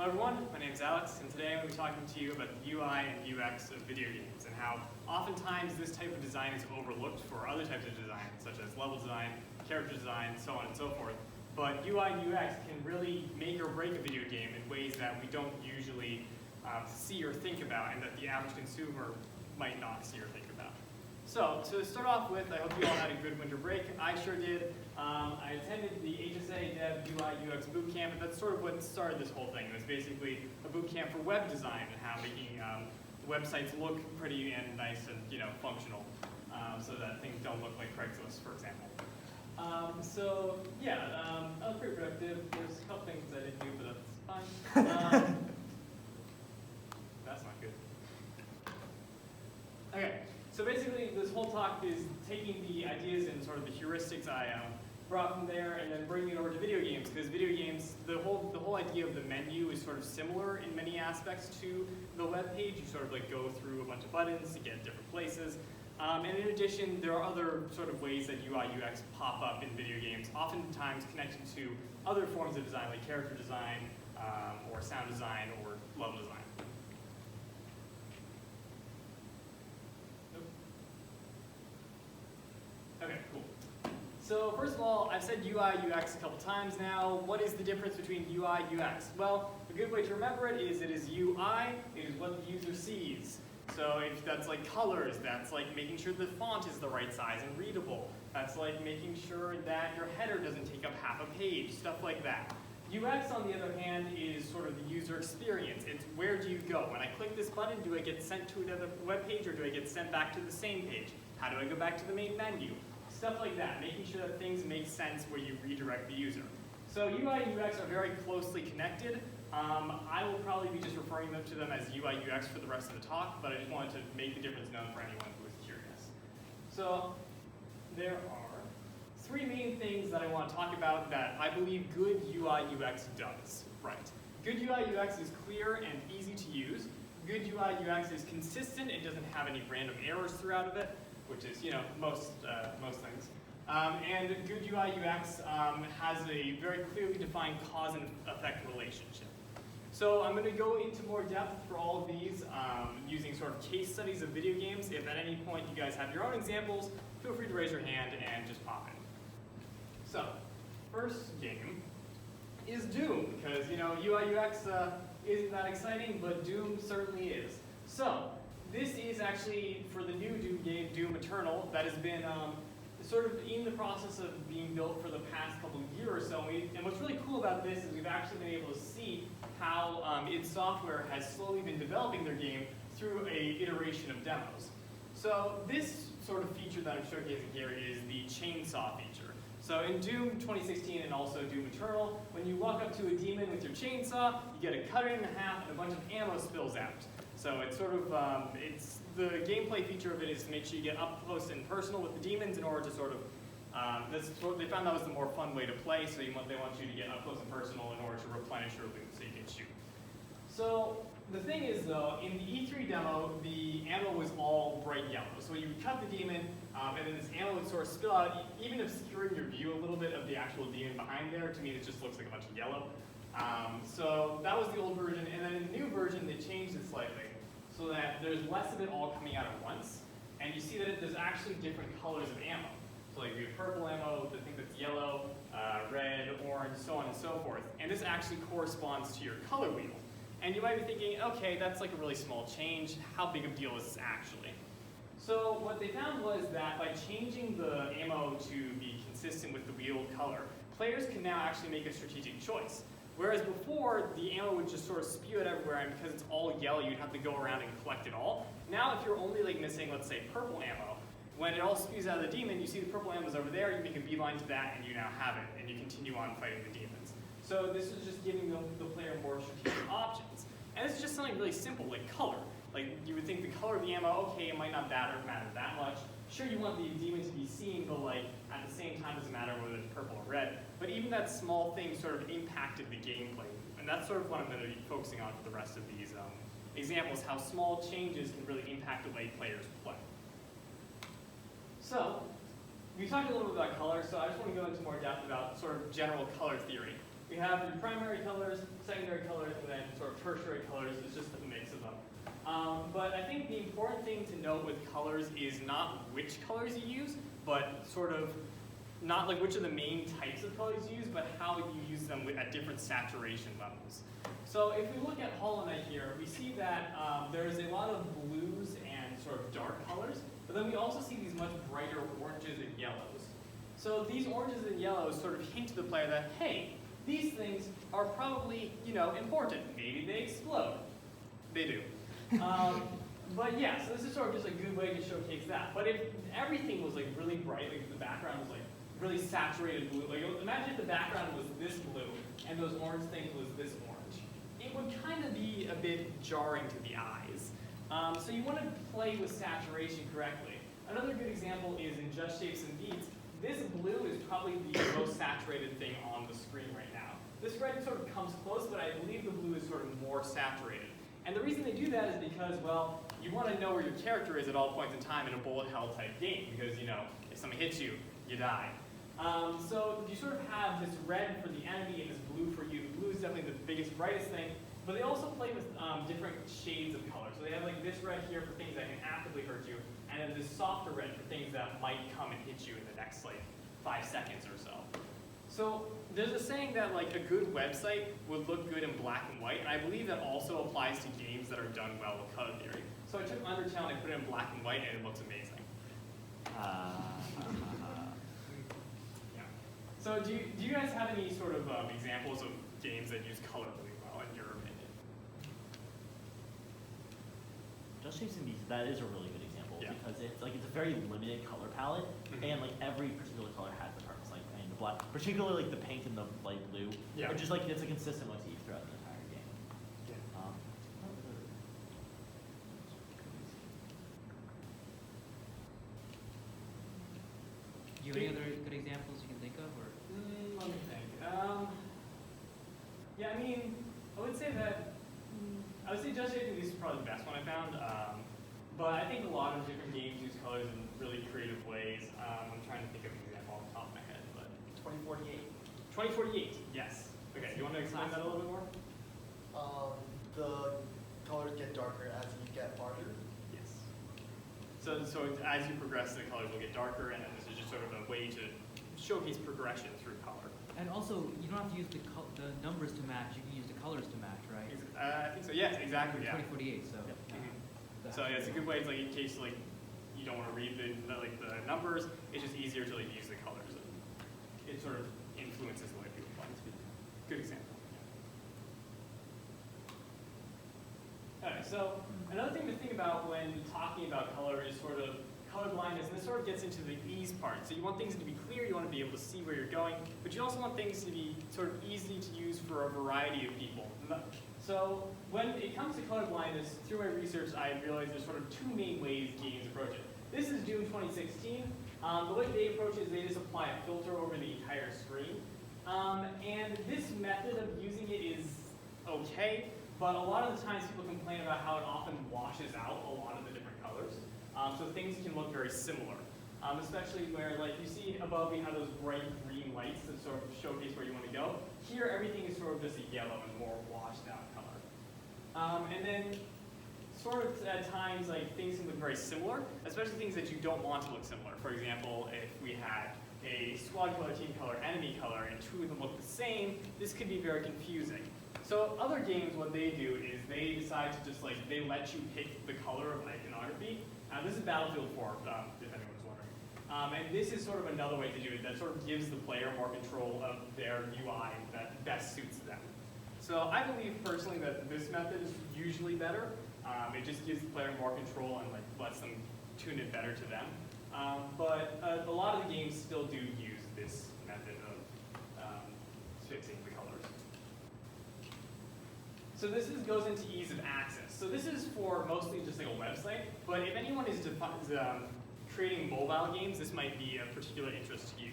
Hello everyone, my name is Alex, and today I'm going to be talking to you about the UI and UX of video games and how oftentimes this type of design is overlooked for other types of design, such as level design, character design, so on and so forth. But UI and UX can really make or break a video game in ways that we don't usually see or think about, and that the average consumer might not see or think about. So, to start off with, I hope you all had a good winter break. I sure did. I attended the HSA Dev UI UX Boot Camp, and that's sort of what started this whole thing. It was basically a boot camp for web design and how making websites look pretty and nice and functional, so that things don't look like Craigslist, for example. That was pretty productive. There's a couple things I didn't do, but that's fine. That's not good. Okay. So basically, this whole talk is taking the ideas and sort of the heuristics I brought from there and then bringing it over to video games, because video games, the whole idea of the menu is sort of similar in many aspects to the web page. You sort of like go through a bunch of buttons to get different places. And in addition, there are other sort of ways that UI UX pop up in video games, oftentimes connected to other forms of design, like character design, or sound design, or level design. Okay, cool. So first of all, I've said UI UX a couple times now. What is the difference between UI UX? Well, a good way to remember it is UI, it is what the user sees. So if that's like colors, that's like making sure the font is the right size and readable. That's like making sure that your header doesn't take up half a page, stuff like that. UX, on the other hand, is sort of the user experience. It's where do you go? When I click this button, do I get sent to another web page or do I get sent back to the same page? How do I go back to the main menu? Stuff like that, making sure that things make sense where you redirect the user. So UI and UX are very closely connected. I will probably be just referring to them as UI UX for the rest of the talk, but I just wanted to make the difference known for anyone who is curious. So there are three main things that I want to talk about that I believe good UI UX does. Right. Good UI UX is clear and easy to use. Good UI UX is consistent and doesn't have any random errors throughout of it, which is, most things. And good UI UX has a very clearly defined cause and effect relationship. So I'm going to go into more depth for all of these using sort of case studies of video games. If at any point you guys have your own examples, feel free to raise your hand and just pop in. So, first game is Doom, because UI UX isn't that exciting, but Doom certainly is. So, this is actually for the new Doom game, Doom Eternal, that has been sort of in the process of being built for the past couple of years or so. And what's really cool about this is we've actually been able to see how id Software has slowly been developing their game through a iteration of demos. So this sort of feature that I'm showcasing here is the chainsaw feature. So in Doom 2016 and also Doom Eternal, when you walk up to a demon with your chainsaw, you get to cut it in half and a bunch of ammo spills out. So it's sort of, the gameplay feature of it is to make sure you get up close and personal with the demons in order to sort of, they found that was the more fun way to play, so they want you to get up close and personal in order to replenish your loot so you can shoot. So the thing is though, in the E3 demo, the ammo was all bright yellow. So you would cut the demon, and then this ammo would sort of spill out, even obscuring your view a little bit of the actual demon behind there. To me, it just looks like a bunch of yellow. So that was the old version, and then in the new version, they changed it slightly so that there's less of it all coming out at once, and you see that there's actually different colors of ammo. So like you have purple ammo, the thing that's yellow, red, orange, so on and so forth, and this actually corresponds to your color wheel. And you might be thinking, okay, that's like a really small change, how big of a deal is this actually? So what they found was that by changing the ammo to be consistent with the wheel color, players can now actually make a strategic choice. Whereas before, the ammo would just sort of spew it everywhere, and because it's all yellow, you'd have to go around and collect it all. Now, if you're only like missing, let's say, purple ammo, when it all spews out of the demon, you see the purple ammo's over there, you make a beeline to that, and you now have it, and you continue on fighting the demons. So this is just giving the player more strategic options. And this is just something really simple, like color. Like, you would think the color of the ammo, okay, it might not matter that much. Sure, you want the demon to be seen, but like at the same time, it doesn't matter whether it's purple or red. But even that small thing sort of impacted the gameplay. And that's sort of what I'm going to be focusing on for the rest of these examples, how small changes can really impact the way players play. So, we talked a little bit about color, so I just want to go into more depth about sort of general color theory. We have your primary colors, secondary colors, and then sort of tertiary colors. It's just a mix of them. But I think the important thing to note with colors is not which colors you use, but sort of not like which are the main types of colors you use, but how you use them at different saturation levels. So if we look at Hollow Knight here, we see that there's a lot of blues and sort of dark colors, but then we also see these much brighter oranges and yellows. So these oranges and yellows sort of hint to the player that, hey, these things are probably, important. Maybe they explode. They do. But yeah, so this is sort of just a good way to showcase that. But if everything was like really bright, like if the background was like really saturated blue, like imagine if the background was this blue and those orange things was this orange. It would kind of be a bit jarring to the eyes. So you want to play with saturation correctly. Another good example is in Just Shapes and Beats. This blue is probably the most saturated thing on the screen right now. This red sort of comes close, but I believe the blue is sort of more saturated. And the reason they do that is because, well, you want to know where your character is at all points in time in a bullet hell type game, because, if someone hits you, you die. So you sort of have this red for the enemy and this blue for you. Blue is definitely the biggest, brightest thing, but they also play with different shades of color. So they have like this red here for things that can actively hurt you, and then this softer red for things that might come and hit you in the next like 5 seconds or so. So there's a saying that like a good website would look good in black and white, and I believe that also applies to games that are done well with color theory. So I took Undertale and I put it in black and white, and it looks amazing. Yeah. So do you guys have any sort of examples of games that use color really well in your opinion? Just Shapes and Beats, that is a really good example, Yeah. because it's a very limited color palette, and like every particular color has the purpose. Like the black, particularly like the pink and the light blue, Yeah. are just like it's a consistent motif throughout the entire game. Yeah. Do you have any other good examples you can think of, or? Let me think. Yeah, I mean, I would say Just Shapes and Beats is probably the best one I found. But I think a lot of different games use colors in really creative ways. I'm trying to think of an example off the top of my head, but 2048. 2048, yes. Okay, you want to explain that a little bit more? The colors get darker as you get farther. Yes. So as you progress, the colors will get darker, and then this is just sort of a way to showcase progression through color. And also, you don't have to use the numbers to match. You can use the colors to match, right? I think so. Yes, exactly. Yeah. 2048. So. Yep. So yeah, it's a good way. It's like in case like you don't want to read the numbers, it's just easier to like use the colors. And it sort of influences the way people play. It's good example. Okay, so another thing to think about when talking about color is sort of colorblindness, and this sort of gets into the ease part. So you want things to be clear, you want to be able to see where you're going, but you also want things to be sort of easy to use for a variety of people. So when it comes to colorblindness, through my research, I realized there's sort of 2 main ways games approach it. This is Doom 2016. The way they approach it is they just apply a filter over the entire screen. And this method of using it is okay, but a lot of the times people complain about how it often washes out a lot of the different colors. So things can look very similar, especially where, like, you see above we have those bright green lights that sort of showcase where you want to go. Here, everything is sort of just a yellow and more washed out color. And then, sort of at times, like, things can look very similar, especially things that you don't want to look similar. For example, if we had a squad color, team color, enemy color, and 2 of them look the same, this could be very confusing. So other games, what they do is they decide to just like, they let you pick the color of iconography. This is Battlefield 4, if anyone's wondering. And this is sort of another way to do it that sort of gives the player more control of their UI that best suits them. So I believe personally that this method is usually better. It just gives the player more control and like lets them tune it better to them. But a lot of the games still do use this method of fixing the colors. So this goes into ease of access. So this is for mostly just like a website, but if anyone is creating mobile games, this might be of particular interest to you.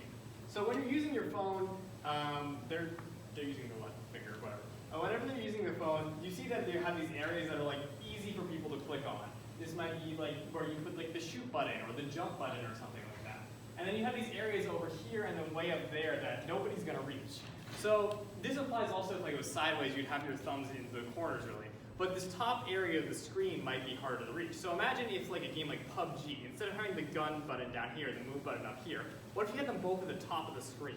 So when you're using your phone, they're using the left finger, whatever. Whenever they're using their phone, you see that they have these areas that are like easy for people to click on. This might be like where you put like the shoot button or the jump button or something like that. And then you have these areas over here and then way up there that nobody's gonna reach. So this applies also if like, it was sideways, you'd have your thumbs in the corners really. But this top area of the screen might be harder to reach. So imagine if like a game like PUBG, instead of having the gun button down here, the move button up here, what if you had them both at the top of the screen?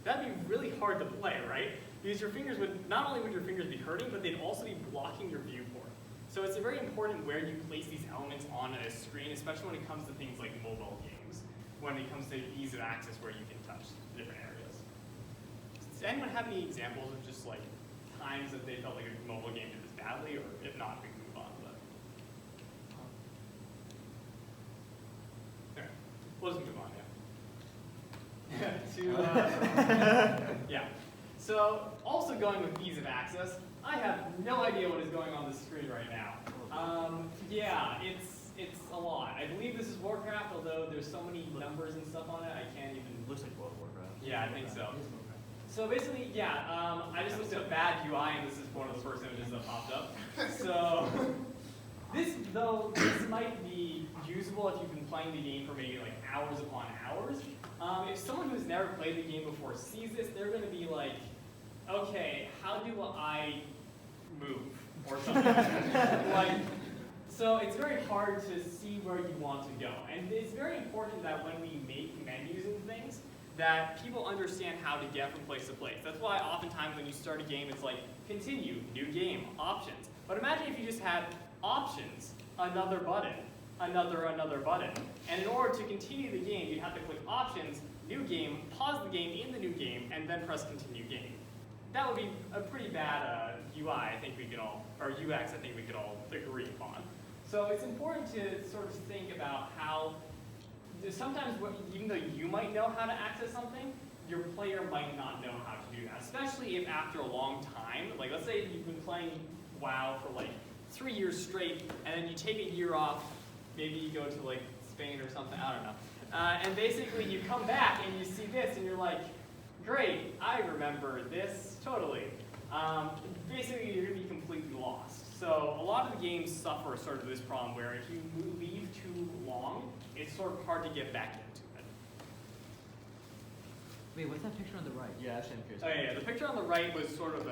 That'd be really hard to play, right? Because your fingers would, not only would your fingers be hurting, but they'd also be blocking your viewport. So it's very important where you place these elements on a screen, especially when it comes to things like mobile games, when it comes to ease of access where you can touch different areas. Does anyone have any examples of just like times that they felt like a mobile game did this badly, or if not, we can move on. But okay, we'll just move on. Yeah. So also going with ease of access, I have no idea what is going on the screen right now. Yeah, it's a lot. I believe this is Warcraft, although there's so many numbers and stuff on it, I can't even. It looks like World of Warcraft. Yeah, I think so. So basically, yeah, I just looked at bad UI, and this is one of the first images that popped up. So this might be usable if you've been playing the game for maybe like hours upon hours. If someone who's never played the game before sees this, they're going to be like, okay, how do I move? Or something like that. So it's very hard to see where you want to go. And it's very important that when we make menus and things, that people understand how to get from place to place. That's why oftentimes when you start a game, it's like, continue, new game, options. But imagine if you just had options, another button, another button. And in order to continue the game, you'd have to click options, new game, pause the game in the new game, and then press continue game. That would be a pretty bad UI, I think we could all, or UX, I think we could all agree upon. So it's important to sort of think about how, sometimes even though you might know how to access something, your player might not know how to do that, especially if after a long time, like let's say you've been playing WoW for like 3 years straight, and then you take a year off, maybe you go to like Spain or something, I don't know. And basically you come back and you see this and you're like, great, I remember this totally. Basically you're gonna be completely lost. So a lot of the games suffer sort of this problem where if you leave too long, it's sort of hard to get back into it. Wait, what's that picture on the right? Yeah, actually I'm curious. Oh yeah, the picture on the right was sort of,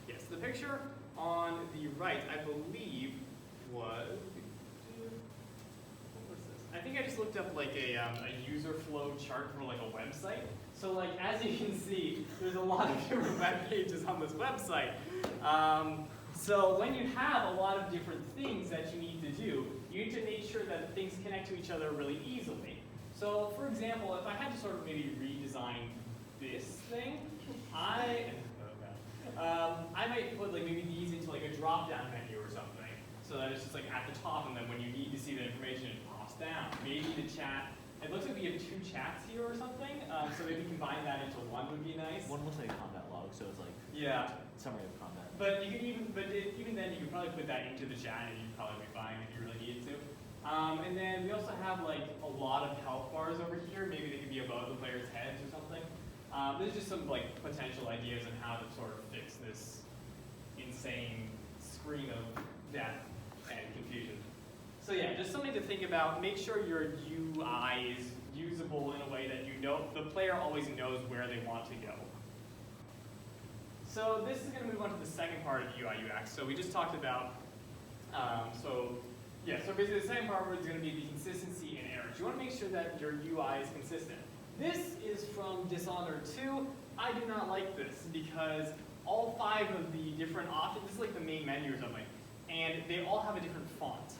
yes, the picture on the right, I believe, was, what was this? I think I just looked up like a user flow chart for like a website. So like, as you can see, there's a lot of different web pages on this website. So when you have a lot of different things that you need to do, you need to make sure that things connect to each other really easily. So for example, if I had to sort of maybe redesign this thing, I might put like maybe these into like a drop-down menu or something, so that it's just like at the top, and then when you need to see the information, it pops down. Maybe the chat. It looks like we have 2 chats here or something, so maybe combine that into one would be nice. One looks like a combat log, so it's like summary of combat. But you could even then you could probably put that into the chat, and you'd probably be fine if you really needed to. And then we also have like a lot of health bars over here. Maybe they could be above the players' heads or something. There's just some like potential ideas on how to sort of fix this insane screen of death and confusion. So yeah, just something to think about. Make sure your UI is usable in a way that you know the player always knows where they want to go. So this is going to move on to the second part of UIUX. So we just talked about, so basically the second part is going to be the consistency and errors. You want to make sure that your UI is consistent. This is from Dishonored 2. I do not like this because all 5 of the different options, this is like the main menu or something, and they all have a different font.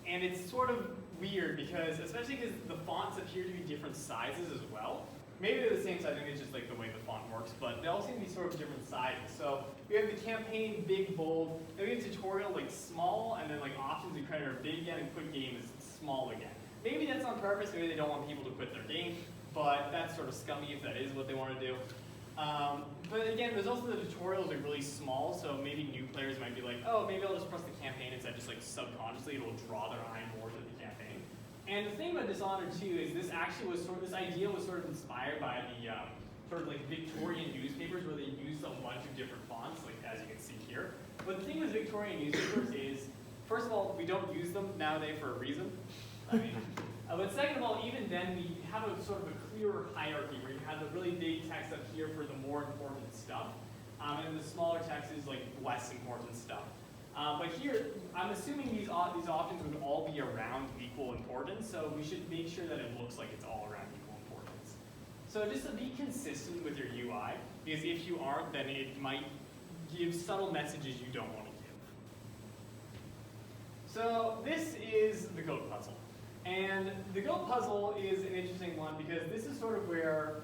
And it's sort of weird because, especially because the fonts appear to be different sizes as well. Maybe they're the same size, I think it's just like the way the font works, but they all seem to be sort of different sizes. So we have the campaign, big, bold, then we have tutorial, like small, and then like options and credit are big again, and quick game is small again. Maybe that's on purpose, maybe they don't want people to quit their game, but that's sort of scummy if that is what they want to do. But again, there's also the tutorials are really small, so maybe new players might be like, oh, maybe I'll just press the campaign instead, just like subconsciously it'll draw their eye more to the campaign. And the thing about Dishonored 2 is this actually was this idea was sort of inspired by the sort of like Victorian newspapers where they used a bunch of different fonts, like as you can see here. But the thing with Victorian newspapers is, first of all, we don't use them nowadays for a reason. I mean, But second of all, even then, we have a sort of a clearer hierarchy where you have the really big text up here for the more important stuff, and the smaller text is like less important stuff. But here, I'm assuming these options would all be around equal importance, so we should make sure that it looks like it's all around equal importance. So just to be consistent with your UI, because if you aren't, then it might give subtle messages you don't want to give. So this is the goat puzzle. And the goat puzzle is an interesting one because this is sort of where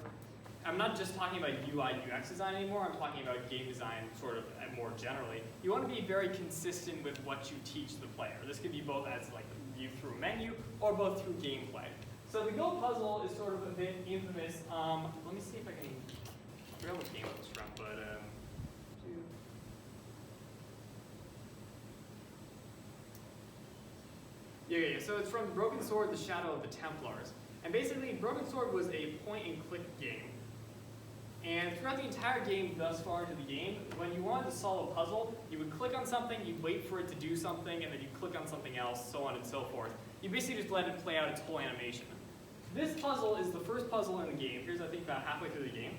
I'm not just talking about UI UX design anymore, I'm talking about game design sort of more generally. You want to be very consistent with what you teach the player. This could be both as like viewed through a menu or both through gameplay. So the goat puzzle is sort of a bit infamous. Let me see if I can figure out what game it was from, but yeah, so it's from Broken Sword, The Shadow of the Templars. And basically, Broken Sword was a point-and-click game. And throughout the entire game, thus far into the game, when you wanted to solve a puzzle, you would click on something, you'd wait for it to do something, and then you'd click on something else, so on and so forth. You basically just let it play out its whole animation. This puzzle is the first puzzle in the game. Here's, I think, about halfway through the game.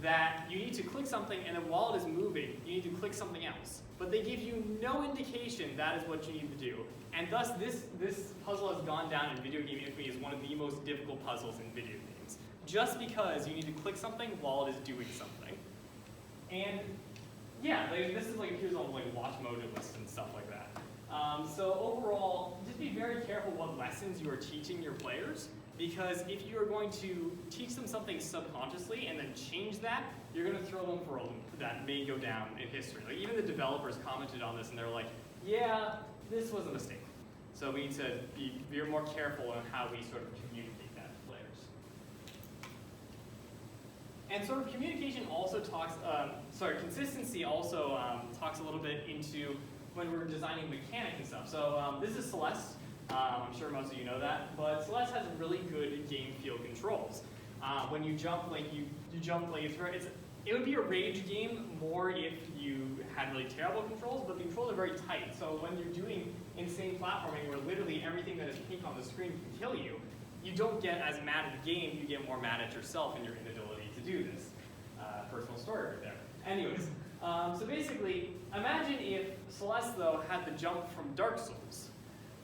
That you need to click something, and then while it is moving, you need to click something else. But they give you no indication that is what you need to do. And thus, this puzzle has gone down in video game infamy as one of the most difficult puzzles in video games. Just because you need to click something while it is doing something. And yeah, this is like, here's all like watch mode lists and stuff like that. So overall, just be very careful what lessons you are teaching your players. Because if you are going to teach them something subconsciously and then change that, you're going to throw them for a loop that may go down in history. Like even the developers commented on this and they're like, yeah, this was a mistake. So we need to be more careful on how we sort of communicate that to players. And sort of communication also talks, consistency also talks a little bit into when we're designing mechanics and stuff. So this is Celeste. I'm sure most of you know that, but Celeste has really good game feel controls. When you jump, it would be a rage game more if you had really terrible controls, but the controls are very tight. So when you're doing insane platforming where literally everything that is pink on the screen can kill you, you don't get as mad at the game, you get more mad at yourself and your inability to do this. Personal story right there. Anyways, so basically, imagine if Celeste, though, had the jump from Dark Souls,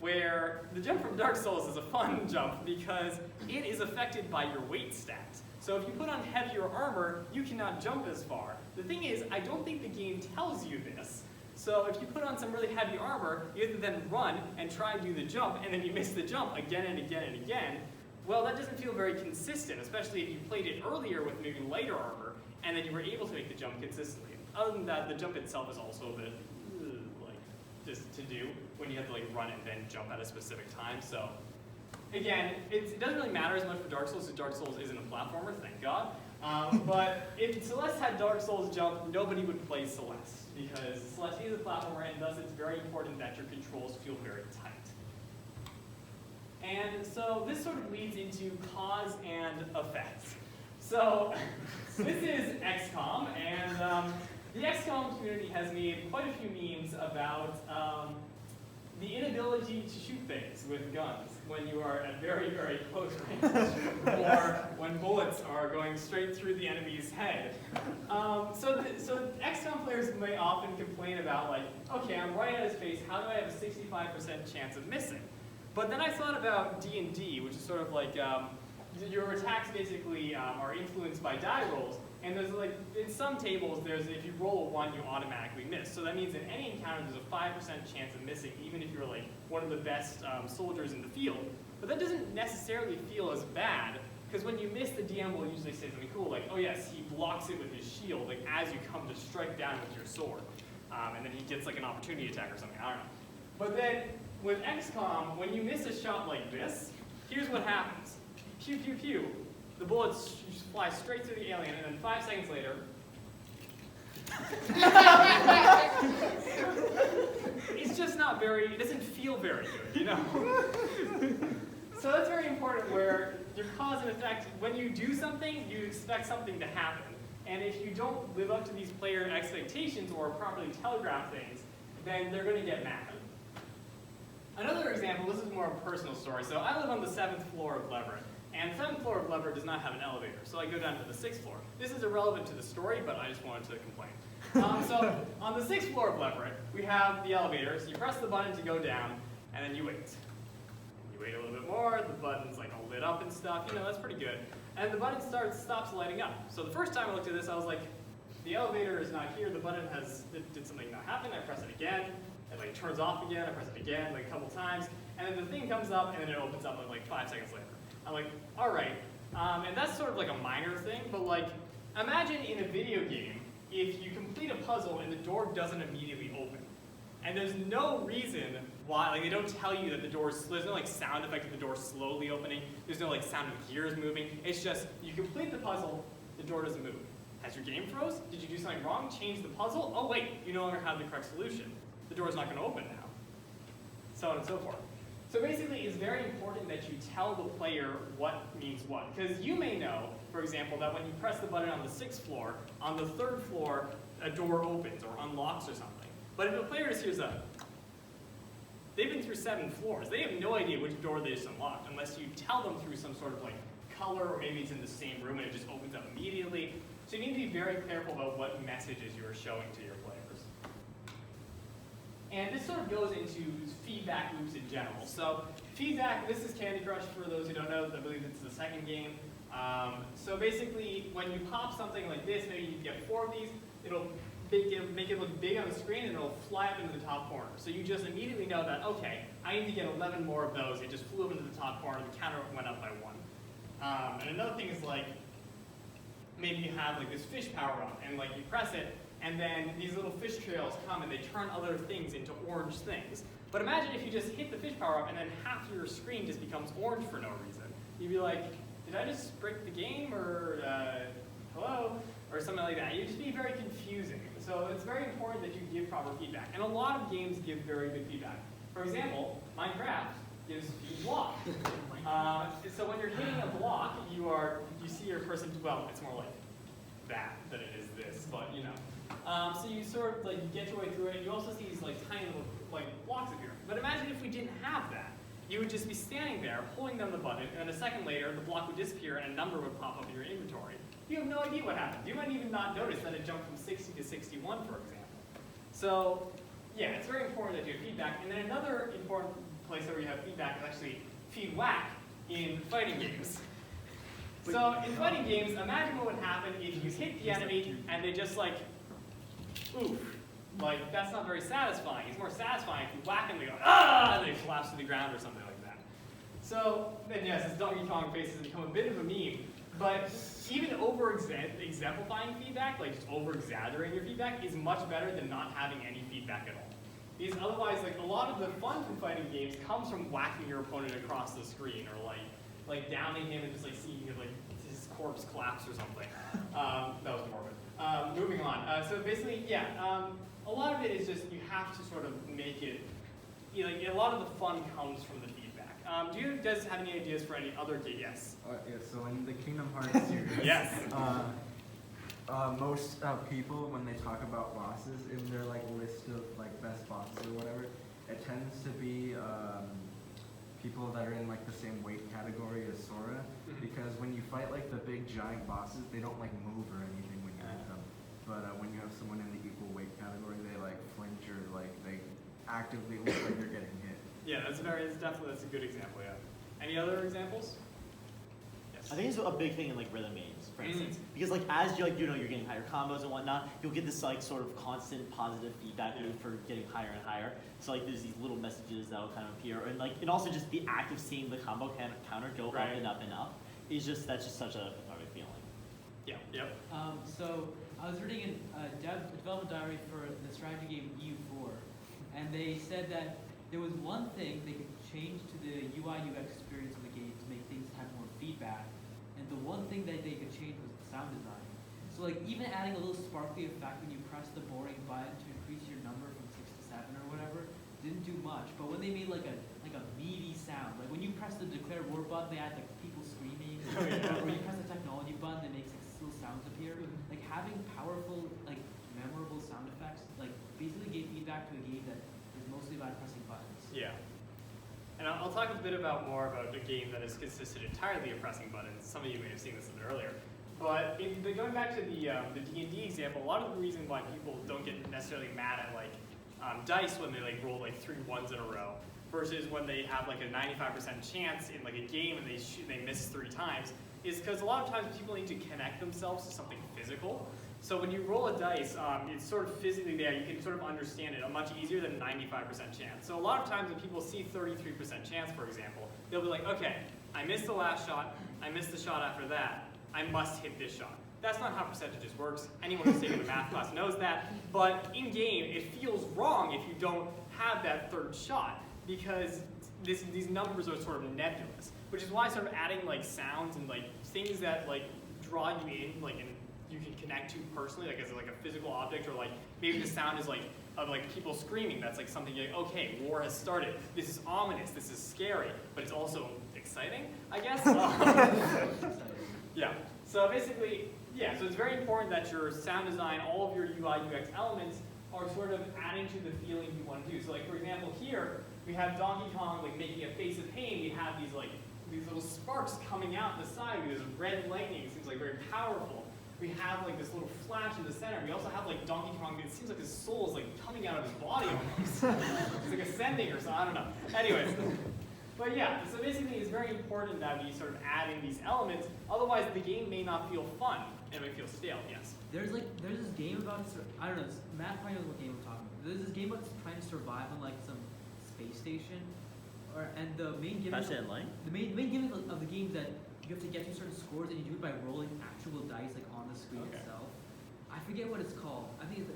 where the jump from Dark Souls is a fun jump because it is affected by your weight stats. So if you put on heavier armor, you cannot jump as far. The thing is, I don't think the game tells you this. So if you put on some really heavy armor, you have to then run and try and do the jump, and then you miss the jump again and again and again. Well, that doesn't feel very consistent, especially if you played it earlier with maybe lighter armor, and then you were able to make the jump consistently. Other than that, the jump itself is also a bit just to do when you have to run and then jump at a specific time. So again, it doesn't really matter as much for Dark Souls because Dark Souls isn't a platformer, thank God. But if Celeste had Dark Souls jump, nobody would play Celeste because Celeste is a platformer and thus it's very important that your controls feel very tight. And so this sort of leads into cause and effect. So this is XCOM, and the XCOM community has made quite a few memes about the inability to shoot things with guns when you are at very, very close range, or when bullets are going straight through the enemy's head. So XCOM players may often complain about okay, I'm right at his face, how do I have a 65% chance of missing? But then I thought about D&D, which is sort of your attacks basically are influenced by die rolls. And there's in some tables, if you roll a 1, you automatically miss. So that means in any encounter, there's a 5% chance of missing, even if you're one of the best soldiers in the field. But that doesn't necessarily feel as bad, because when you miss, the DM will usually say something cool, oh yes, he blocks it with his shield, as you come to strike down with your sword. And then he gets an opportunity attack or something, I don't know. But then, with XCOM, when you miss a shot like this, here's what happens. Pew, pew, pew. The bullets fly straight through the alien, and then 5 seconds later, it's just not it doesn't feel very good, you know? So that's very important where your cause and effect, when you do something, you expect something to happen. And if you don't live up to these player expectations or properly telegraph things, then they're going to get mad. Another example, this is more of a personal story. So I live on the 7th floor of Leverett, and the 7th floor of Leverett does not have an elevator, so I go down to the 6th floor. This is irrelevant to the story, but I just wanted to complain. So on the 6th floor of Leverett, we have the elevator, so you press the button to go down, and then you wait. You wait a little bit more, the button's like all lit up and stuff, you know, that's pretty good. And the button stops lighting up. So the first time I looked at this, I was like, the elevator is not here, the button did something not happen, I press it again, it like turns off again, I press it again like a couple times, and then the thing comes up and then it opens up like 5 seconds later. I'm like, all right, and that's sort of like a minor thing, but like, imagine in a video game, if you complete a puzzle and the door doesn't immediately open, and there's no reason why, like they don't tell you that the door is, there's no like sound effect of the door slowly opening, there's no like sound of gears moving, it's just, you complete the puzzle, the door doesn't move. Has your game froze? Did you do something wrong? Change the puzzle? Oh wait, you no longer have the correct solution. The door's not going to open now. So on and so forth. So basically, it's very important that you tell the player what means what. Because you may know, for example, that when you press the button on the 6th floor, on the 3rd floor, a door opens or unlocks or something. But if a player just hears a, they've been through 7 floors. They have no idea which door they just unlocked unless you tell them through some sort of like color, or maybe it's in the same room and it just opens up immediately. So you need to be very careful about what messages you are showing to your players. And this sort of goes into feedback loops in general. So feedback, this is Candy Crush for those who don't know, I believe it's the second game. So basically, when you pop something like this, maybe you get 4 of these, it'll make it look big on the screen and it'll fly up into the top corner. So you just immediately know that, okay, I need to get 11 more of those. It just flew up into the top corner, the counter went up by 1. And another thing is like, maybe you have like this fish power up and like you press it and then these little fish trails come and they turn other things into orange things. But imagine if you just hit the fish power up and then half your screen just becomes orange for no reason. You'd be like, did I just break the game or hello? Or something like that. You'd just be very confusing. So it's very important that you give proper feedback. And a lot of games give very good feedback. For example, Minecraft gives you block. So when you're hitting a block, you see your person, well, it's more like that than it is this, but you know. So you sort of like you get your way through it. You also see these like tiny little like blocks appear. But imagine if we didn't have that. You would just be standing there, holding down the button, and then a second later, the block would disappear and a number would pop up in your inventory. You have no idea what happened. You might even not notice that it jumped from 60 to 61, for example. So yeah, it's very important that you have feedback. And then another important place where you have feedback is actually feedback in fighting games. So in fighting games, imagine what would happen if you hit the enemy and they just like, oof. Like, that's not very satisfying. It's more satisfying if you whack them and they go, ah, and they collapse to the ground or something like that. So, then yes, this Donkey Kong face has become a bit of a meme, but even over-exemplifying feedback, like just over-exaggerating your feedback, is much better than not having any feedback at all. Because otherwise, like, a lot of the fun from fighting games comes from whacking your opponent across the screen, or like downing him and just like seeing him, like his corpse collapse or something. That was morbid. Moving on. So basically, yeah, a lot of it is just you have to sort of make it, you know, a lot of the fun comes from the feedback. Do you guys have any ideas for any other game? Yes? Yeah, so in the Kingdom Hearts series, Yes. Most people, when they talk about bosses in their like list of like best bosses or whatever, it tends to be people that are in like the same weight category as Sora, because when you fight like the big giant bosses, they don't like move or anything when you hit them. But when you have someone in the equal weight category, they like flinch or like they actively look like they're getting hit. Yeah, that's a good example, yeah. Any other examples? Yes. I think it's a big thing in like rhythm games, for instance, because like as you like, you know, you're getting higher combos and whatnot, you'll get this like sort of constant positive feedback loop for getting higher and higher. So like there's these little messages that will kind of appear, and like and also just the act of seeing the combo counter go up and up and up is that's just such a feeling. Yeah. Yep. So I was reading a development diary for the strategy game EU4, and they said that there was one thing they could change to the UIUX experience of the game to make things have more feedback, and the one thing that they could change was the sound design. So like even adding a little sparkly effect when you press the boring button to increase your number from 6 to 7 or whatever didn't do much. But when they made like a meaty sound, like when you press the declare war button, they add like people screaming, or when you press the technology button, it makes like little sounds appear. Like having powerful, like memorable sound effects, like basically gave feedback to a game that is mostly about pressing buttons. Yeah. And I'll talk a bit more about a game that is consisted entirely of pressing buttons. Some of you may have seen this a bit earlier. But going back to the D&D example, a lot of the reason why people don't get necessarily mad at like dice when they like roll like 3 ones in a row versus when they have like a 95% chance in like a game and they miss 3 times is because a lot of times people need to connect themselves to something physical. So when you roll a dice, it's sort of physically there. You can sort of understand it much easier than 95% chance. So a lot of times when people see 33% chance, for example, they'll be like, okay, I missed the last shot, I missed the shot after that, I must hit this shot. That's not how percentages works. Anyone who's taken a math class knows that. But in game, it feels wrong if you don't have that 3rd shot because these numbers are sort of nebulous. Which is why sort of adding like sounds and like things that like draw you in, like and you can connect to personally, like as like a physical object, or like maybe the sound is like of like people screaming. That's like something you're like, okay, war has started. This is ominous. This is scary, but it's also exciting, I guess. Yeah. So basically, yeah. So it's very important that your sound design, all of your UI UX elements, are sort of adding to the feeling you want to do. So like for example, here we have Donkey Kong like making a face of pain. We have these like these little sparks coming out the side. There's red lightning. It seems like very powerful. We have like this little flash in the center. We also have like Donkey Kong. It seems like his soul is like coming out of his body almost. It's like ascending or something. I don't know. Anyways. But yeah, so basically it's very important that we sort of add in these elements, otherwise the game may not feel fun, and it may feel stale, yes. There's this game about, I don't know, Matt probably knows what game I'm talking about. There's this game about trying to survive on like some space station, and the main gimmick the main gimmick of the game is that you have to get to certain scores, and you do it by rolling actual dice like on the screen itself. I forget what it's called. I think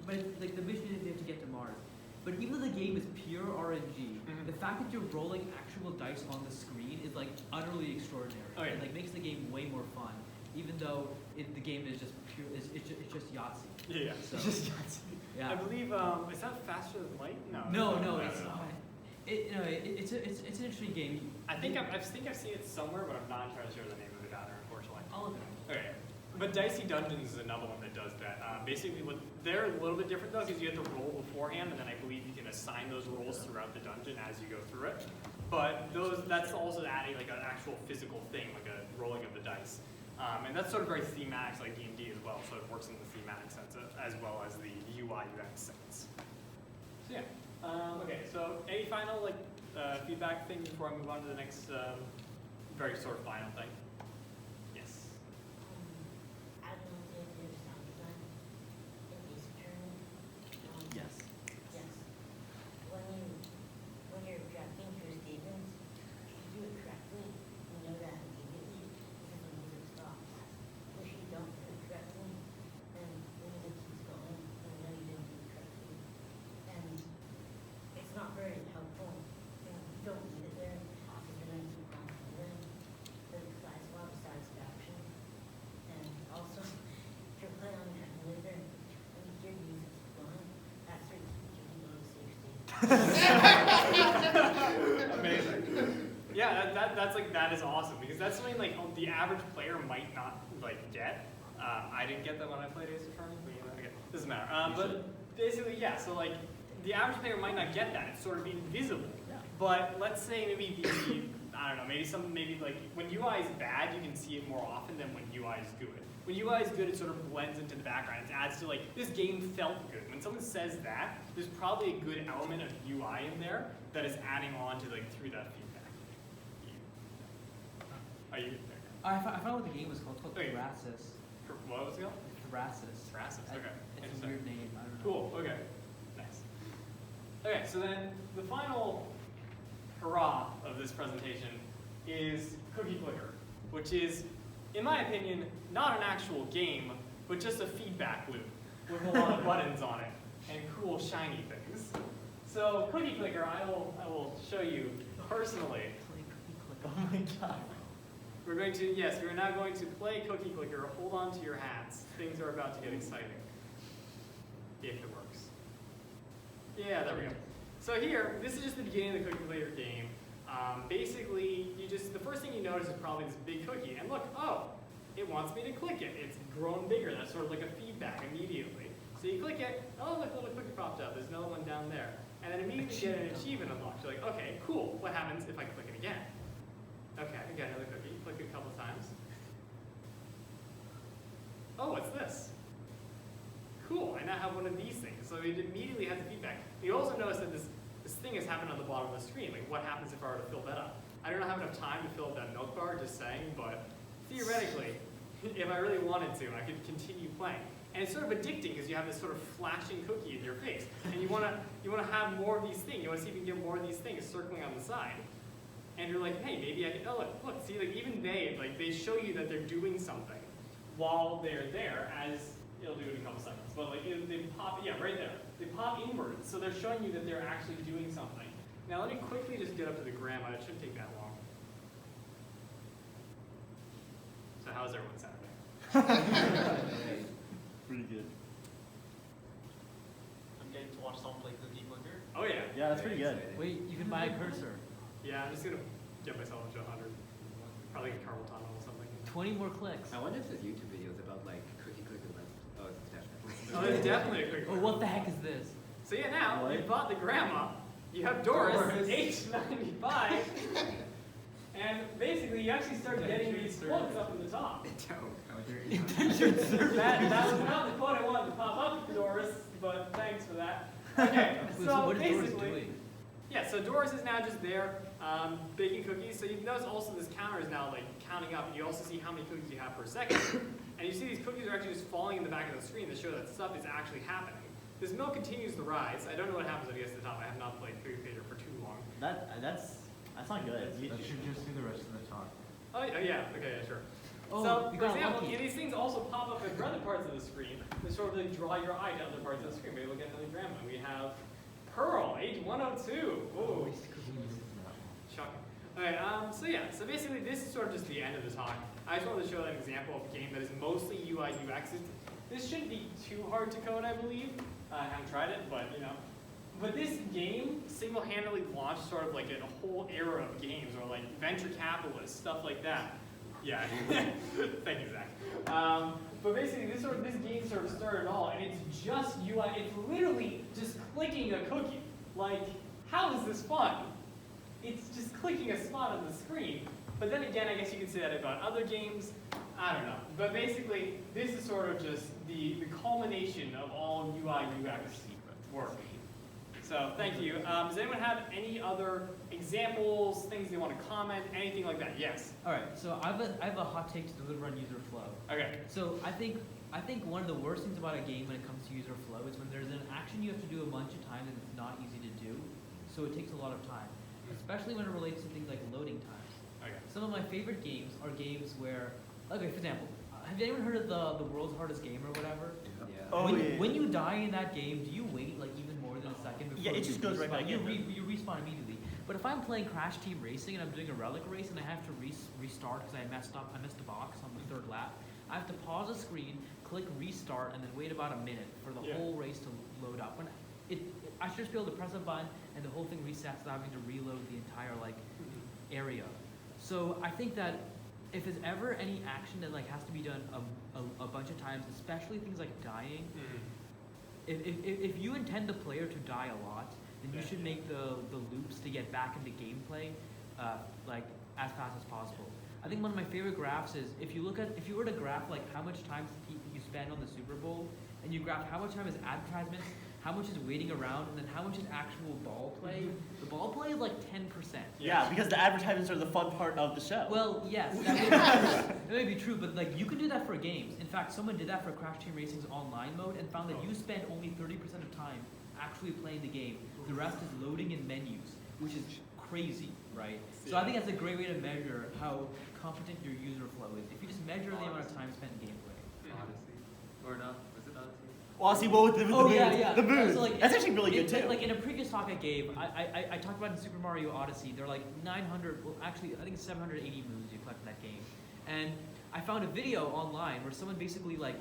but it's, like the mission is you have to get to Mars. But even though the game is pure RNG, the fact that you're rolling actual dice on the screen is like utterly extraordinary. Oh, yeah. It like makes the game way more fun, even though the game is just pure. It's just Yahtzee. Yeah. So, It's just Yahtzee. yeah. I believe is that Faster Than Light? No, it's not. It's an interesting game. I think I've seen it somewhere, but I'm not entirely sure the name of it either, unfortunately. I'll look it up. Okay. But Dicey Dungeons is another one that does that. Basically, what they're a little bit different though, because you have to roll beforehand, and then I believe you can assign those rolls throughout the dungeon as you go through it. But that's also adding like an actual physical thing, like a rolling of the dice. And that's sort of very thematic, like D&D as well, so it works in the thematic sense as well as the UI UX sense. So yeah. Okay, so any final like feedback things before I move on to the next very sort of final thing? Yes. I don't know if there's sound design in this turn. Yes. Yes. When you're drafting your statements, if you do it correctly, you know that immediately because the music stops. If you don't do it correctly, then the music keeps going, and you know you didn't do it correctly. And it's not very helpful. You don't need it there because you're going to keep on doing it. But it provides a lot of satisfaction. And also, if you're playing on an emulator, when you hear music keep going, that starts to keep you on a safe state. Amazing. Yeah, that is awesome because that's something like the average player might not like get. I didn't get that when I played Ace Attorney, but you know, okay, doesn't matter. But basically, yeah. So like the average player might not get that. It's sort of invisible. Yeah. But let's say maybe I don't know, maybe like when UI is bad, you can see it more often than when UI is good. When UI is good, it sort of blends into the background. It adds to like, this game felt good. When someone says that, there's probably a good element of UI in there that is adding on to like through that feedback. Are you? I found what the game was called. It's called Okay. Thrasis. What was it called? Thrasis. Thrasis, okay. It's a Interesting. weird name. I don't know. Cool, okay. Nice. Okay, so then the final hurrah of this presentation is Cookie Clicker, which is, in my opinion, not an actual game, but just a feedback loop with a lot of buttons on it and cool shiny things. So Cookie Clicker, I will show you personally. Play Cookie Clicker. Oh my god. We're going to, yes, we're now going to play Cookie Clicker. Hold on to your hats. Things are about to get exciting. If it works. Yeah, there we go. So here, this is just the beginning of the Cookie Clicker game. Basically, the first thing you notice is probably this big cookie. And look, oh, it wants me to click it. It's grown bigger. That's sort of like a feedback immediately. So you click it, oh, look, a little cookie popped up. There's another one down there. and then immediately get an achievement unlocked. You're like, okay, cool. What happens if I click it again? Okay, I get another cookie. Click it a couple times. Oh, what's this? Cool, I now have one of these things. So it immediately has the feedback. You also notice that this thing has happened on the bottom of the screen. Like, what happens if I were to fill that up? I don't have enough time to fill up that milk bar, just saying, but theoretically, if I really wanted to, I could continue playing. And it's sort of addicting because you have this sort of flashing cookie in your face. And you wanna have more of these things. You wanna see if you can get more of these things circling on the side. And you're like, hey, maybe I can, oh look, see, like even they show you that they're doing something while they're there, as it'll do in a couple seconds. But like they pop, yeah, right there. They pop inwards, so they're showing you that they're actually doing something. Now let me quickly just get up to the grandma. It shouldn't take that long. So how's everyone Saturday? Pretty good. I'm getting to watch someone play Cookie Clicker. Oh yeah. Yeah, that's pretty good. Wait, you can buy a cursor. Yeah, I'm just gonna get myself up to 100. Probably a carpal tunnel or something. 20 more clicks. I wonder if there's YouTube videos about like Cookie Clicker. Oh, it's definitely. Oh, there's definitely a quick. Oh, what the heck is this? So yeah, now What? you bought the grandma. You have Doris, H95, and basically you actually start getting these quotes up in the top. That was not the quote I wanted to pop up, Doris, but thanks for that. Okay, so what is Doris basically, doing? yeah, so Doris is now just there baking cookies. So you notice also this counter is now like counting up, and you also see how many cookies you have per second. And you see these cookies are actually just falling in the back of the screen to show that stuff is actually happening. This milk continues to rise. I don't know what happens when it gets to the top. I have not played Cookie Pager for too long. That's not good. That should just be the rest of the talk. Oh yeah, okay, yeah, sure. Oh, so, you for got example, lucky. these things also pop up at other parts of the screen that sort of like draw your eye to other parts of the screen. Maybe look at another grandma. We have Pearl, age 102. Ooh, shocking. Okay, so yeah, so basically this is sort of just the end of the talk. I just wanted to show an example of a game that is mostly UI UX. This shouldn't be too hard to code, I believe. I haven't tried it, but you know. But this game single-handedly launched sort of like a whole era of games, or like venture capitalists, stuff like that. Yeah, thank you, Zach. But basically, this game sort of started it all, and it's just UI. It's literally just clicking a cookie. Like, how is this fun? It's just clicking a spot on the screen. But then again, I guess you could say that about other games. I don't know. But basically, this is sort of just the culmination of all UI UX work. So thank you. Does anyone have any other examples, things they want to comment, anything like that? Yes. All right, so I have a hot take to deliver on user flow. Okay. So I think one of the worst things about a game when it comes to user flow is when there's an action you have to do a bunch of times and it's not easy to do, so it takes a lot of time, especially when it relates to things like loading times. Okay. Some of my favorite games are games where, okay, for example, have anyone heard of the world's hardest game or whatever? Yeah. Oh, yeah. When you die in that game, do you wait like even more than a second before Yeah, it just goes right respawn? back You in. you respawn immediately. But if I'm playing Crash Team Racing and I'm doing a relic race and I have to restart because I missed a box on the third lap, I have to pause the screen, click restart, and then wait about a minute for the whole race to load up. When I should just be able to press a button and the whole thing resets without having to reload the entire area. So I think that if there's ever any action that like has to be done a bunch of times, especially things like dying, if you intend the player to die a lot, then you should make the loops to get back into gameplay like as fast as possible. I think one of my favorite graphs is if you were to graph like how much time you spend on the Super Bowl, and you graph how much time is advertisements, how much is waiting around, and then how much is actual ball play. The ball play is like 10%. Yeah, because the advertisements are the fun part of the show. Well, yes, that may be true, but like you can do that for games. In fact, someone did that for Crash Team Racing's online mode and found that you spend only 30% of time actually playing the game. The rest is loading in menus, which is crazy, right? So I think that's a great way to measure how competent your user flow is. If you just measure the amount of time spent in gameplay. Odyssey. Or not? Was it Odyssey? Well, see, well, with the moon, the moon. So, like, that's actually really good too. Like in a previous talk I gave, I talked about in Super Mario Odyssey, there are like 900, well actually I think it's 780 moons you collect in that game. And I found a video online where someone basically like,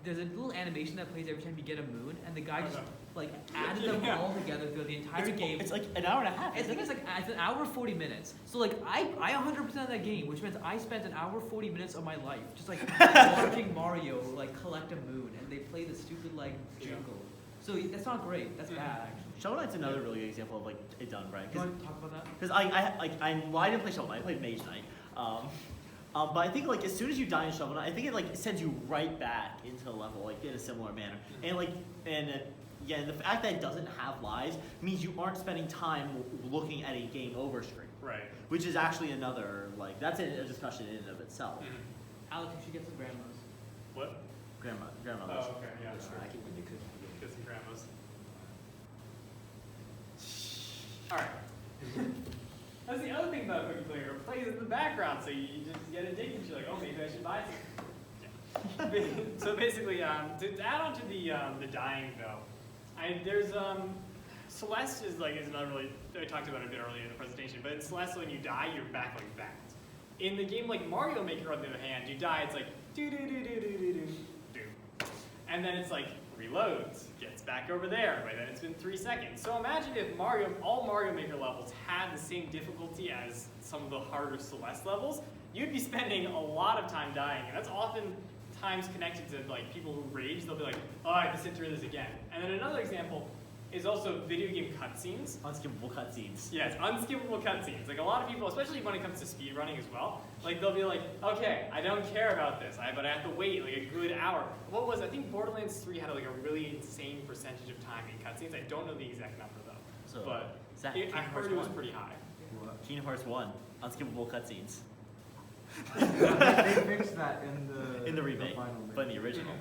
there's a little animation that plays every time you get a moon, and the guy just like added them all together through the entire game. It's like an hour and a half. I think it's an hour 40 minutes. So like I 100% of that game, which means I spent an hour 40 minutes of my life just like watching Mario like collect a moon, and they play the stupid like jingle. So that's not great. That's bad actually. Shovel Knight's another really good example of like it done right. You want to talk about that? Because well, I didn't play Shovel Knight. I played Mage Knight. But I think like as soon as you die in Shovel Knight, I think it like sends you right back into a level like in a similar manner. And like and the fact that it doesn't have lives means you aren't spending time looking at a game over screen. Right. Which is actually another like that's a discussion in and of itself. Alex, you should get some grandmas. What? Grandmother's. Oh, okay, yeah. I can win the cookie. Get some grandmas. Alright. That's the other thing about Cookie Player. It plays in the background, so you just get addicted. You're like, oh, maybe I should buy some. Yeah. So basically, to add on to the dying though, there's Celeste is another really, I talked about it a bit earlier in the presentation, but in Celeste when you die, you're back like that. In the game like Mario Maker on the other hand, you die, it's like do do do do do do do do. And then it's like reloads, gets back over there, by then it's been 3 seconds. So imagine if all Mario Maker levels had the same difficulty as some of the harder Celeste levels, you'd be spending a lot of time dying. And that's often times connected to like people who rage. They'll be like, oh, I have to sit through this again. And then another example is also video game cutscenes. Unskippable cutscenes. Yes, unskippable cutscenes. Like a lot of people, especially when it comes to speedrunning as well, like they'll be like, okay, I don't care about this, but I have to wait like a good hour. I think Borderlands 3 had like a really insane percentage of time in cutscenes. I don't know the exact number though, So, but is that I heard it was pretty high. Kingdom Hearts 1, unskippable cutscenes. They fixed that in the remake, final but in the original.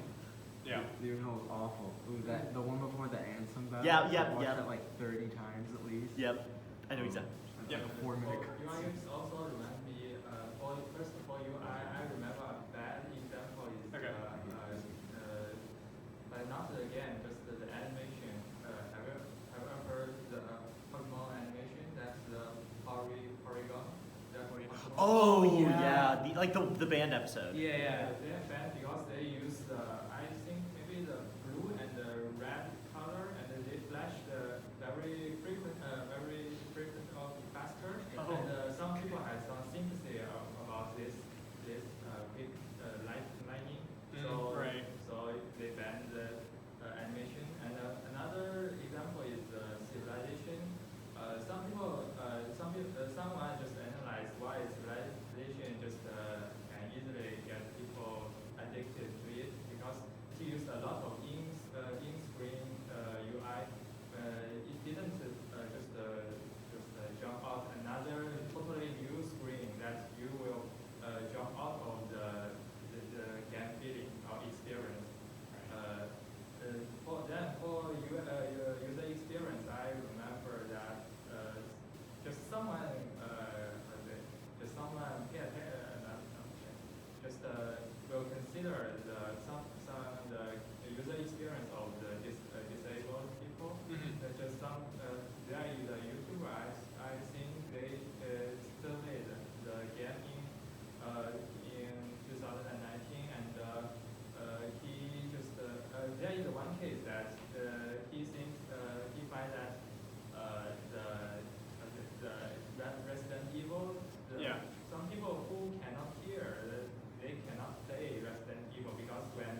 Yeah. The original was awful. Ooh, the one before the Ansem battle. Yeah, I watched yeah. that like 30 times at least. Yep, I know exactly. That's Yep. like a 4-minute UIUX also remind me, first of all, I remember a bad example is, Okay. but not the game, just the animation. Have you ever heard the Pokemon animation? That's the Porygon. Oh yeah, the band episode. Yeah. They are bad because they use I think maybe the blue and the red color, and then they flash the very frequent or faster. Oh. And some people have some sympathy about this quick lightning. So right. so they ban the animation. And another example is civilization. Someone just analyze why civilization just can easily get people addicted to it because he used a lot of in-screen UI. It didn't just jump out another totally new screen that you will jump out of the game feeling or experience. For user experience, I remember that just someone will consider the user experience of the disabled people. Just there is a YouTuber I think they surveyed the game in 2019, and he just there is one case that he thinks he finds that the Resident Evil. Some people who cannot hear, they cannot play Resident Evil because when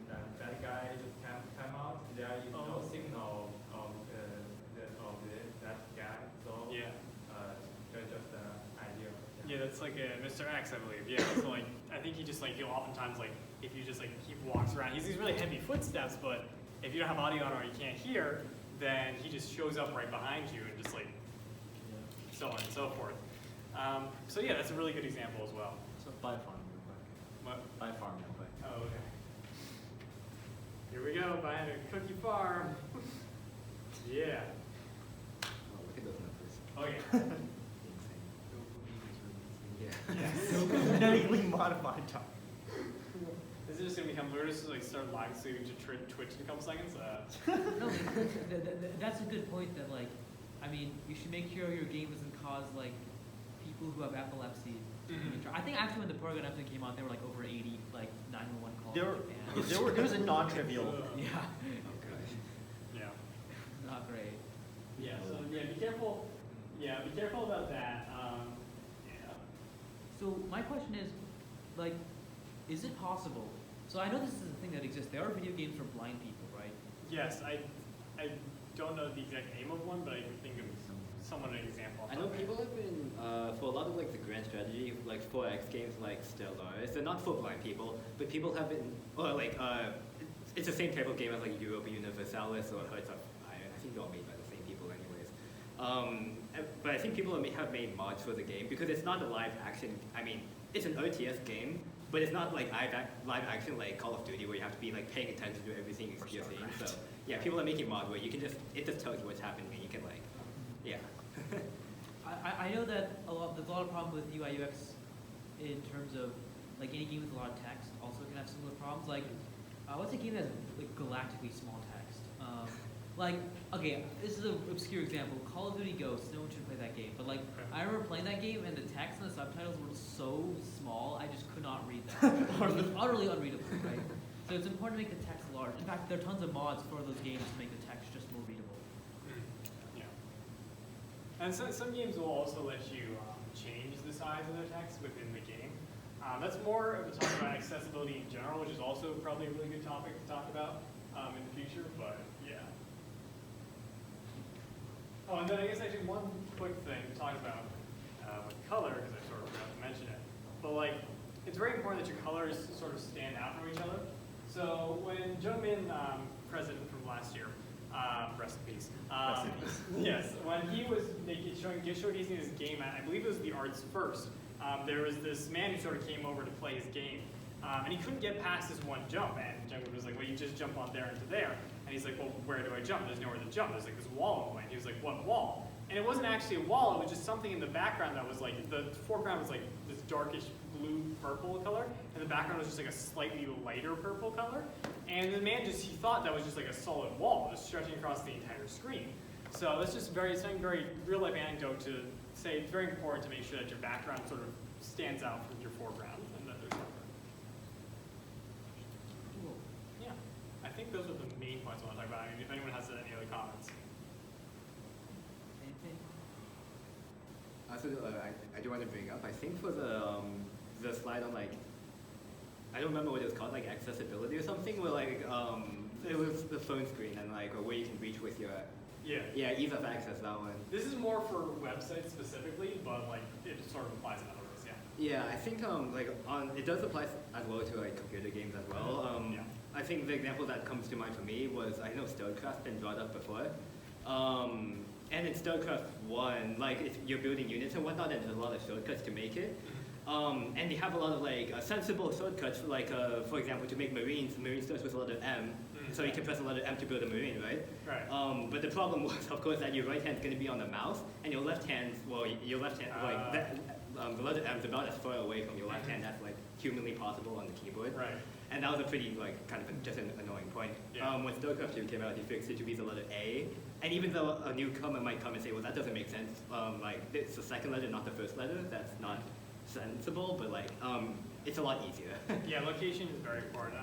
that guy just come out, there is no signal of that guy. So that's just an idea. Yeah, that's like a Mr. X, I believe. Yeah, so like I think he'll oftentimes like if you just like he walks around, he's these really heavy footsteps, but if you don't have audio on or you can't hear, then he just shows up right behind you and just like so on and so forth. So yeah, that's a really good example as well. So buy a farm real quick. What? Buy a farm real quick. Oh, okay. Here we go, buying a cookie farm. Yeah. Oh, look at those numbers. Oh yeah. Insane. Yeah. Genetically modified time. This is just gonna become, we're just like start live streaming to Twitch in a couple seconds. No, that's a good point. That like, I mean, you should make sure your game doesn't cause like people who have epilepsy. I think actually when the Porygon episode came out, there were like over 80 like 911 calls. There was a non-trivial. Yeah. Oh gosh. Yeah. Not great. Yeah. So yeah, be careful. Yeah, be careful about that. Yeah. So my question is, like, is it possible? So I know this is a thing that exists. There are video games for blind people, right? Yes, I don't know the exact name of one, but I can think of somewhat an example. I know people have been, for a lot of like the grand strategy, like 4X games like Stellaris, they're not for blind people, but people have been, or like, it's the same type of game as like Europa Universalis or Hearts of Iron. I think they're all made by the same people anyways. But I think people have made mods for the game because it's not a live action, I mean, it's an RTS game, but it's not like live action like Call of Duty where you have to be like paying attention to everything you're seeing. So yeah, people are making mods where you can just, it just tells you what's happening and you can like, yeah. I know that there's a lot of problems with UI UX in terms of like any game with a lot of text also can have similar problems. Like what's a game that has like galactically small text? Like okay, this is an obscure example. Call of Duty Ghosts. No one should play that game. But like I remember playing that game and the text and the subtitles were so small I just could not read them. It was utterly unreadable, right? So it's important to make the text large. In fact, there are tons of mods for those games to make the text just more readable. Yeah. And some games will also let you change the size of the text within the game. That's more of a talk about accessibility in general, which is also probably a really good topic to talk about in the future, but yeah. Oh, and then I guess actually one quick thing to talk about with color, because I sort of forgot to mention it. But like, it's very important that your colors sort of stand out from each other. So when Min, president from last year, rest in peace. Yes, when he was showcasing his game at, I believe it was the Arts First, there was this man who sort of came over to play his game. And he couldn't get past this one jump, and Jungkook was like, well, you just jump on there into there. And he's like, well, where do I jump? There's nowhere to jump. There's like this wall in the way. He was like, what wall? And it wasn't actually a wall, it was just something in the background that was like, the foreground was like this darkish blue purple color, and the background was just like a slightly lighter purple color. And the man he thought that was just like a solid wall, just stretching across the entire screen. So that's just something very real life anecdote to say it's very important to make sure that your background sort of stands out from your foreground and that there's cover. Yeah, I think those are the main points I want to talk about. I mean, if anyone has any other comments. Anything? Also, I do want to bring up, I think for the slide on like, I don't remember what it was called, like accessibility or something, where like, it was the phone screen and like, or where you can reach with your, yeah, ease of access, that one. This is more for websites specifically, but like, it sort of applies in other ways, yeah. Yeah, I think it does apply as well to like computer games as well. Yeah. I think the example that comes to mind for me was, I know StarCraft been brought up before. And in StarCraft 1, like you're building units and whatnot, and there's a lot of shortcuts to make it. And they have a lot of like sensible shortcuts, like for example, to make Marines starts with a letter M, so you can press a letter M to build a Marine, right? Right. But the problem was, of course, that your right hand's going to be on the mouse, and your left hand, your left hand, like that, the letter M is about as far away from your left hand as like humanly possible on the keyboard. Right. And that was a pretty like kind of just an annoying point. Yeah. When StarCraft 2 came out, he fixed it to be the letter A. And even though a newcomer might come and say, well, that doesn't make sense, like it's the second letter, not the first letter, that's not sensible, but like it's a lot easier. Yeah, location is very important.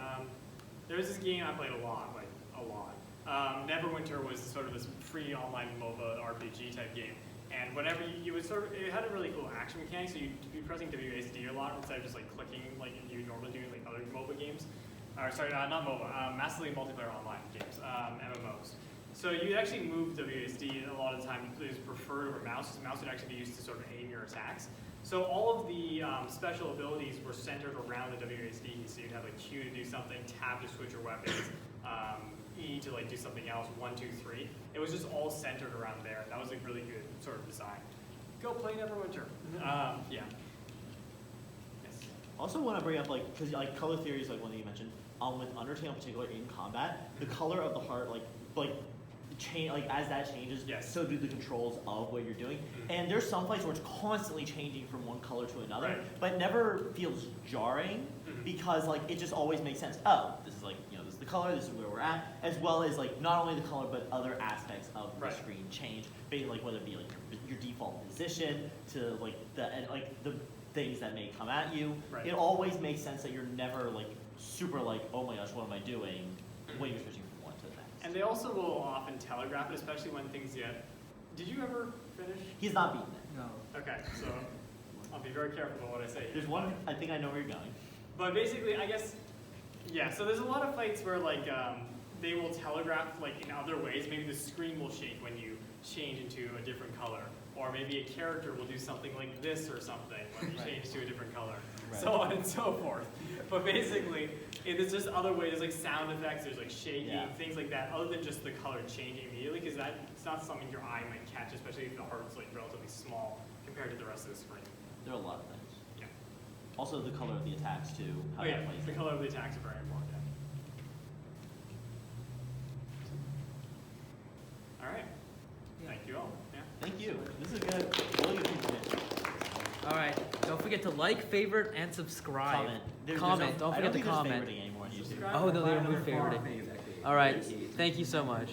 There was this game I played a lot. Neverwinter was sort of this free online MOBA RPG type game. And whenever you would sort of, it had a really cool action mechanic, so you'd be pressing WASD a lot instead of just like clicking like you normally do in like other MOBA games. Or sorry, not MOBA, massively multiplayer online games, MMOs. So you'd actually move WASD a lot of the time. It was preferred over mouse, because mouse would actually be used to sort of aim your attacks. So all of the special abilities were centered around the WASD. So you'd have like Q to do something, tab to switch your weapons, E to like do something else, 1, 2, 3. It was just all centered around there. That was a really good sort of design. Go play Neverwinter. Yeah. Yes. Also want to bring up like, because like color theory is like one that you mentioned. With Undertale in particular in combat, the color of the heart like change, like as that changes, yes, so do the controls of what you're doing. And there's some fights where it's constantly changing from one color to another, right, but never feels jarring because like it just always makes sense. Oh, this is like, you know, this is the color, this is where we're at, as well as like not only the color but other aspects of the right, screen change, being like whether it be like your default position to like the things that may come at you. right. It always makes sense that you're never like super like, oh my gosh, what am I doing when you're switching from one to the next. And they also will often telegraph it, especially when things get. Did you ever finish? He's not beaten it. No. Okay, so I'll be very careful about what I say here. There's one, I think I know where you're going. But basically, I guess Yeah, so there's a lot of fights where like they will telegraph like in other ways. Maybe the screen will shake when you change into a different color, or maybe a character will do something like this or something when you change to a different color, so on and so forth. But basically, there's just other ways. There's like sound effects. There's like shaking, things like that, other than just the color changing immediately, because it's not something your eye might catch, especially if the heart's like relatively small compared to the rest of the screen. There are a lot of things. Yeah. Also the color of the attacks too. How Oh yeah, that plays the in. color of the attacks are very important. All right. Thank you all. Yeah. Thank you. This is good. Really good presentation. All right. Don't forget to like, favorite, and subscribe. Comment. Comment. Don't I forget don't to think there's comment. favoriting anymore on YouTube. Subscribe. Oh no, they Find removed another favoriting. form. All right. Thank you so much.